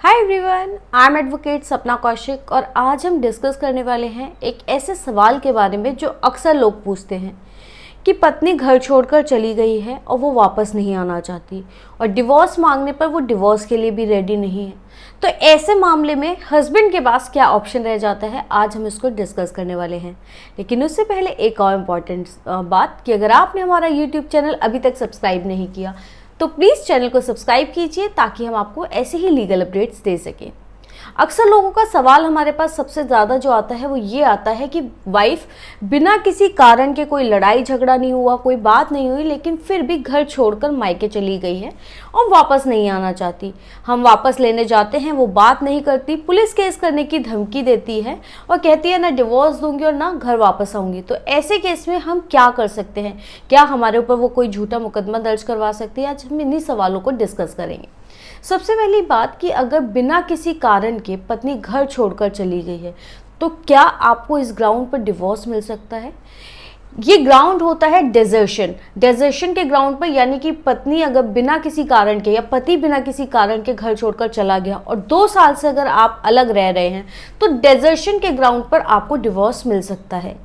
Hi everyone, I am advocate सपना कौशिक और आज हम डिस्कस करने वाले हैं एक ऐसे सवाल के बारे में जो अक्सर लोग पूछते हैं कि पत्नी घर छोड़कर चली गई है और वो वापस नहीं आना चाहती और डिवोर्स मांगने पर वो डिवोर्स के लिए भी रेडी नहीं है। तो ऐसे मामले में हस्बैंड के पास क्या ऑप्शन रह जाता है, आज हम इसको डिस्कस करने वाले हैं। लेकिन उससे पहले एक और इम्पॉर्टेंट बात कि अगर आपने हमारा यूट्यूब चैनल अभी तक सब्सक्राइब नहीं किया तो प्लीज़ चैनल को सब्सक्राइब कीजिए ताकि हम आपको ऐसे ही लीगल अपडेट्स दे सकें। अक्सर लोगों का सवाल हमारे पास सबसे ज़्यादा जो आता है वो ये आता है कि वाइफ बिना किसी कारण के, कोई लड़ाई झगड़ा नहीं हुआ, कोई बात नहीं हुई, लेकिन फिर भी घर छोड़कर मायके चली गई है और वापस नहीं आना चाहती। हम वापस लेने जाते हैं, वो बात नहीं करती, पुलिस केस करने की धमकी देती है और कहती है ना डिवोर्स दूंगी और ना घर वापस आऊँगी। तो ऐसे केस में हम क्या कर सकते हैं? क्या हमारे ऊपर वो कोई झूठा मुकदमा दर्ज करवा सकती है? आज हम इन्हीं सवालों को डिस्कस करेंगे। सबसे पहली बात कि अगर बिना किसी कारण के पत्नी घर छोड़कर चली गई है तो क्या आपको इस ग्राउंड पर डिवोर्स मिल सकता है? ये ग्राउंड होता है डेजर्शन के ग्राउंड पर, यानी कि पत्नी अगर बिना किसी कारण के या पति बिना किसी कारण के घर छोड़कर चला गया और 2 साल से अगर आप अलग रह रहे हैं तो डेजर्शन के ग्राउंड पर आपको डिवोर्स मिल सकता है।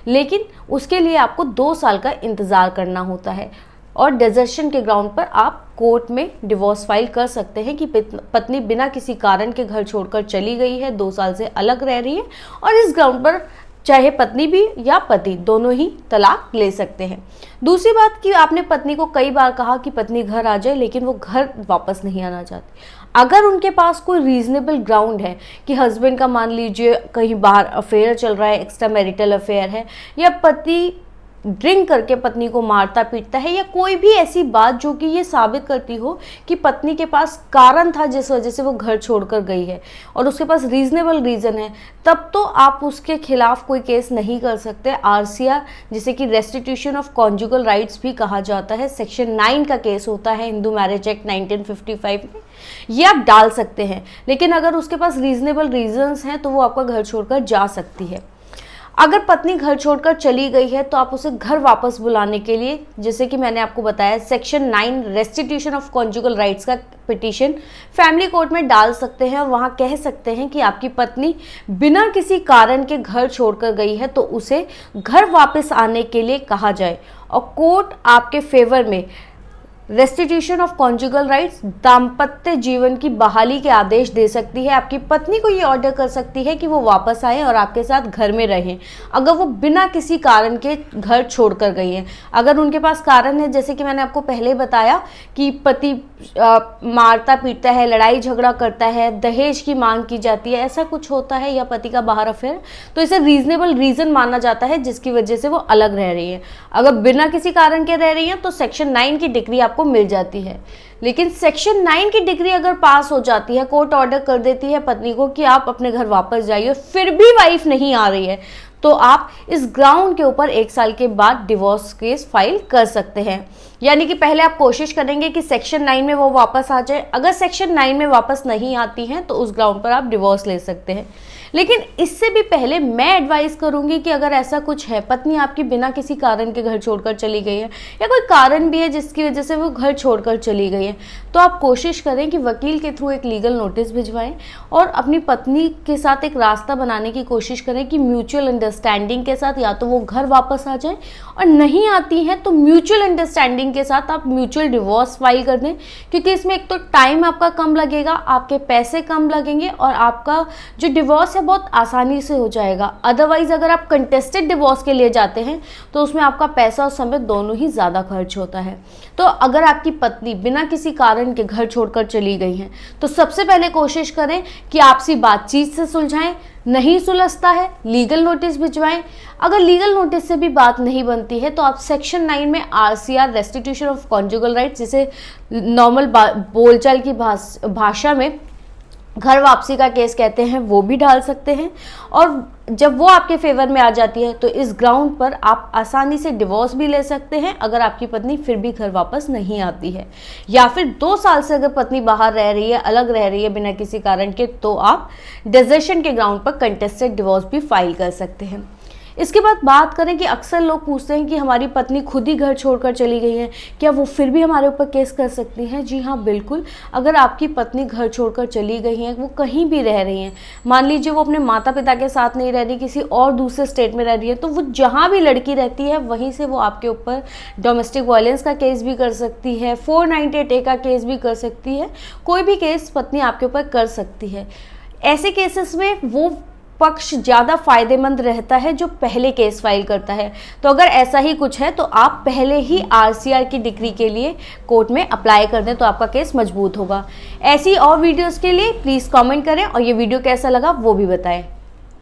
लेकिन उसके लिए आपको 2 साल का इंतज़ार करना होता है और डेजर्शन के ग्राउंड पर आप कोर्ट में डिवोर्स फाइल कर सकते हैं कि पत्नी बिना किसी कारण के घर छोड़कर चली गई है, 2 साल से अलग रह रही है और इस ग्राउंड पर चाहे पत्नी भी या पति दोनों ही तलाक ले सकते हैं। दूसरी बात कि आपने पत्नी को कई बार कहा कि पत्नी घर आ जाए, लेकिन वो घर वापस नहीं आना चाहती। अगर उनके पास कोई रीजनेबल ग्राउंड है कि हस्बैंड का मान लीजिए कहीं बाहर अफेयर चल रहा है, एक्स्ट्रा मैरिटल अफेयर है, या पति ड्रिंक करके पत्नी को मारता पीटता है, या कोई भी ऐसी बात जो कि ये साबित करती हो कि पत्नी के पास कारण था जिस वजह से वो घर छोड़कर गई है और उसके पास रीजनेबल रीज़न है, तब तो आप उसके खिलाफ कोई केस नहीं कर सकते। आरसीआर, जिसे कि रेस्टिट्यूशन ऑफ कॉन्जुगल राइट्स भी कहा जाता है, सेक्शन 9 का केस होता है हिंदू मैरिज एक्ट 1955 में, ये आप डाल सकते हैं। लेकिन अगर उसके पास रीजनेबल रीजंस हैं तो वो आपका घर छोड़कर जा सकती है। अगर पत्नी घर छोड़कर चली गई है तो आप उसे घर वापस बुलाने के लिए, जैसे कि मैंने आपको बताया, section 9 restitution of conjugal rights का पिटीशन फैमिली कोर्ट में डाल सकते हैं और वहां कह सकते हैं कि आपकी पत्नी बिना किसी कारण के घर छोड़कर गई है तो उसे घर वापस आने के लिए कहा जाए और कोर्ट आपके फेवर में रेस्टिट्यूशन ऑफ कॉन्जुगल राइट्स, दाम्पत्य जीवन की बहाली के आदेश दे सकती है। आपकी पत्नी को ये ऑर्डर कर सकती है कि वो वापस आए और आपके साथ घर में रहें अगर वो बिना किसी कारण के घर छोड़कर गई हैं। अगर उनके पास कारण है, जैसे कि मैंने आपको पहले बताया कि पति मारता पीटता है, लड़ाई झगड़ा करता है, दहेज की मांग की जाती है, ऐसा कुछ होता है, या पति का बाहर अफेयर, तो इसे रीजनेबल रीजन माना जाता है जिसकी वजह से वो अलग रह रही है। अगर बिना किसी कारण के रह रही हैं तो सेक्शन 9 की डिग्री आपको मिल जाती है। लेकिन सेक्शन 9 की डिग्री अगर पास हो जाती है, कोर्ट ऑर्डर कर देती है पत्नी को कि आप अपने घर वापस जाइए, फिर भी वाइफ नहीं आ रही है, तो आप इस ग्राउंड के ऊपर 1 साल के बाद डिवोर्स केस फाइल कर सकते हैं। यानी कि पहले आप कोशिश करेंगे कि सेक्शन 9 में वो वापस आ जाए। अगर सेक्शन 9 में वापस नहीं आती हैं तो उस ग्राउंड पर आप डिवोर्स ले सकते हैं। लेकिन इससे भी पहले मैं एडवाइस करूंगी कि अगर ऐसा कुछ है, पत्नी आपकी बिना किसी कारण के घर छोड़कर चली गई है या कोई कारण भी है जिसकी वजह से वो घर छोड़कर चली गई है, तो आप कोशिश करें कि वकील के थ्रू एक लीगल नोटिस भिजवाएं और अपनी पत्नी के साथ एक रास्ता बनाने की कोशिश करें कि म्यूचुअल अंडरस्टैंडिंग के साथ या तो वो घर वापस आ जाए, और नहीं आती हैं तो म्यूचुअल अंडरस्टैंडिंग के साथ आप म्यूचुअल डिवोर्स फाइल कर दें, क्योंकि इसमें एक तो टाइम आपका कम लगेगा, आपके पैसे कम लगेंगे और आपका जो डिवोर्स बहुत आसानी से हो जाएगा। अदरवाइज अगर आप कंटेस्टेड डिवोर्स के लिए जाते हैं तो उसमें आपका पैसा और समय दोनों ही ज़्यादा खर्च होता है। तो अगर आपकी पत्नी बिना किसी कारण के घर छोड़कर चली गई हैं तो सबसे पहले कोशिश करें कि आपसी बातचीत से सुलझाएं। नहीं सुलझता है, लीगल नोटिस भिजवाएं। अगर लीगल नोटिस से भी बात नहीं बनती है तो आप सेक्शन 9 में RCR restitution of conjugal rights, जिसे नॉर्मल बोलचाल की भाषा में घर वापसी का केस कहते हैं, वो भी डाल सकते हैं। और जब वो आपके फेवर में आ जाती है तो इस ग्राउंड पर आप आसानी से डिवोर्स भी ले सकते हैं अगर आपकी पत्नी फिर भी घर वापस नहीं आती है, या फिर 2 साल से अगर पत्नी बाहर रह रही है, अलग रह रही है बिना किसी कारण के, तो आप डेजर्शन के ग्राउंड पर कंटेस्टेड डिवोर्स भी फाइल कर सकते हैं। इसके बाद बात करें कि अक्सर लोग पूछते हैं कि हमारी पत्नी खुद ही घर छोड़कर चली गई है, क्या वो फिर भी हमारे ऊपर केस कर सकती हैं? जी हाँ, बिल्कुल। अगर आपकी पत्नी घर छोड़कर चली गई हैं, वो कहीं भी रह रही हैं, मान लीजिए वो अपने माता पिता के साथ नहीं रह रही, किसी और दूसरे स्टेट में रह रही है, तो वो जहाँ भी लड़की रहती है वहीं से वो आपके ऊपर डोमेस्टिक वायलेंस का केस भी कर सकती है, 498A का केस भी कर सकती है, कोई भी केस पत्नी आपके ऊपर कर सकती है। ऐसे केसेस में वो पक्ष ज़्यादा फायदेमंद रहता है जो पहले केस फाइल करता है। तो अगर ऐसा ही कुछ है तो आप पहले ही आरसीआर की डिग्री के लिए कोर्ट में अप्लाई कर दें, तो आपका केस मजबूत होगा। ऐसी और वीडियोस के लिए प्लीज़ कमेंट करें और ये वीडियो कैसा लगा वो भी बताएं।